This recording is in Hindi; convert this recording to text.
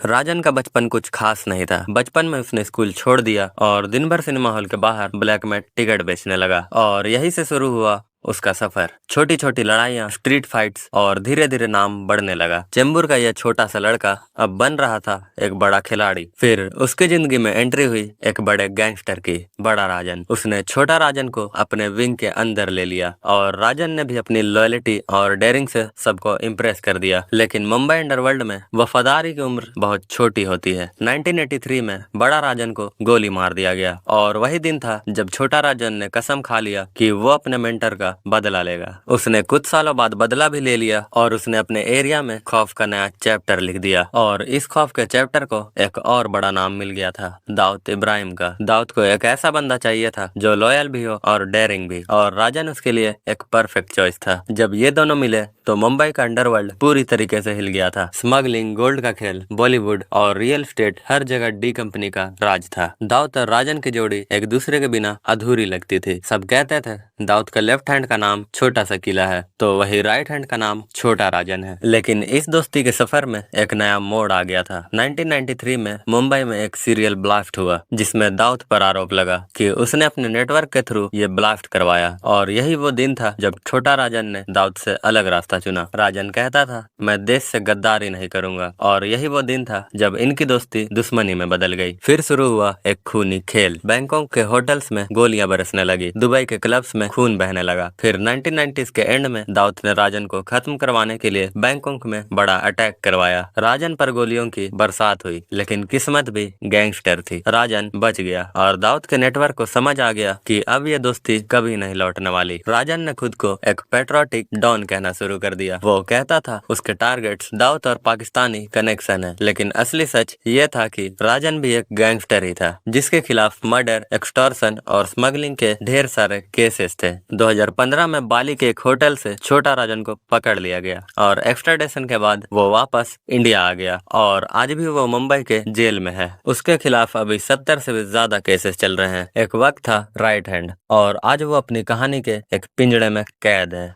राजन का बचपन कुछ खास नहीं था। बचपन में उसने स्कूल छोड़ दिया और दिन भर सिनेमा हॉल के बाहर ब्लैक में टिकट बेचने लगा और यहीं से शुरू हुआ उसका सफर। छोटी छोटी लड़ाइयाँ, स्ट्रीट फाइट्स और धीरे धीरे नाम बढ़ने लगा। चेंबूर का यह छोटा सा लड़का अब बन रहा था एक बड़ा खिलाड़ी। फिर उसकी जिंदगी में एंट्री हुई एक बड़े गैंगस्टर की, बड़ा राजन। उसने छोटा राजन को अपने विंग के अंदर ले लिया और राजन ने भी अपनी लॉयल्टी और डेयरिंग से सबको इम्प्रेस कर दिया। लेकिन मुंबई अंडरवर्ल्ड में वफादारी की उम्र बहुत छोटी होती है। 1983 में बड़ा राजन को गोली मार दिया गया और वही दिन था जब छोटा राजन ने कसम खा लिया कि वो अपने मेंटर का बदला लेगा। उसने कुछ सालों बाद बदला भी ले लिया और उसने अपने एरिया में खौफ का नया चैप्टर लिख दिया। और इस खौफ के चैप्टर को एक और बड़ा नाम मिल गया था, दाऊद इब्राहिम का। दाऊद को एक ऐसा बंदा चाहिए था जो लॉयल भी हो और डेयरिंग भी, और राजन उसके लिए एक परफेक्ट चॉइस था। जब ये दोनों मिले तो मुंबई का अंडरवर्ल्ड पूरी तरीके से हिल गया था। स्मगलिंग, गोल्ड का खेल, बॉलीवुड और रियल एस्टेट, हर जगह डी कंपनी का राज था। दाऊद और राजन की जोड़ी एक दूसरे के बिना अधूरी लगती थी। सब कहते थे दाऊद का लेफ्ट हैंड का नाम छोटा सा किला है तो वही राइट हैंड का नाम छोटा राजन है। लेकिन इस दोस्ती के सफर में एक नया मोड़ आ गया था। 1993 में मुंबई में एक सीरियल ब्लास्ट हुआ जिसमें दाऊद पर आरोप लगा कि उसने अपने नेटवर्क के थ्रू ये ब्लास्ट करवाया। और यही वो दिन था जब छोटा राजन ने दाऊद से अलग रास्ता चुना। राजन कहता था मैं देश से गद्दारी नहीं करूंगा, और यही वो दिन था जब इनकी दोस्ती दुश्मनी में बदल गई। फिर शुरू हुआ एक खूनी खेल। बैंकॉक के होटल्स में गोलियां बरसने लगी, दुबई के क्लब्स में खून बहने लगा। फिर 1990s के एंड में दाऊद ने राजन को खत्म करवाने के लिए बैंकॉक में बड़ा अटैक करवाया। राजन पर गोलियों की बरसात हुई, लेकिन किस्मत भी गैंगस्टर थी। राजन बच गया और दाऊद के नेटवर्क को समझ आ गया कि अब ये दोस्ती कभी नहीं लौटने वाली। राजन ने खुद को एक पेट्रोटिक डॉन कहना शुरू कर दिया। वो कहता था उसके टारगेट्स दाऊद और पाकिस्तानी कनेक्शन है, लेकिन असली सच ये था कि राजन भी एक गैंगस्टर ही था जिसके खिलाफ मर्डर, एक्सटॉर्शन और स्मगलिंग के ढेर सारे केसेस थे। 2015 में बाली के एक होटल से छोटा राजन को पकड़ लिया गया और एक्स्ट्राडिशन के बाद वो वापस इंडिया आ गया और आज भी वो मुंबई के जेल में है। उसके खिलाफ अभी 70 से भी ज्यादा केसेस चल रहे हैं। एक वक्त था राइट हैंड और आज वो अपनी कहानी के एक पिंजड़े में कैद है।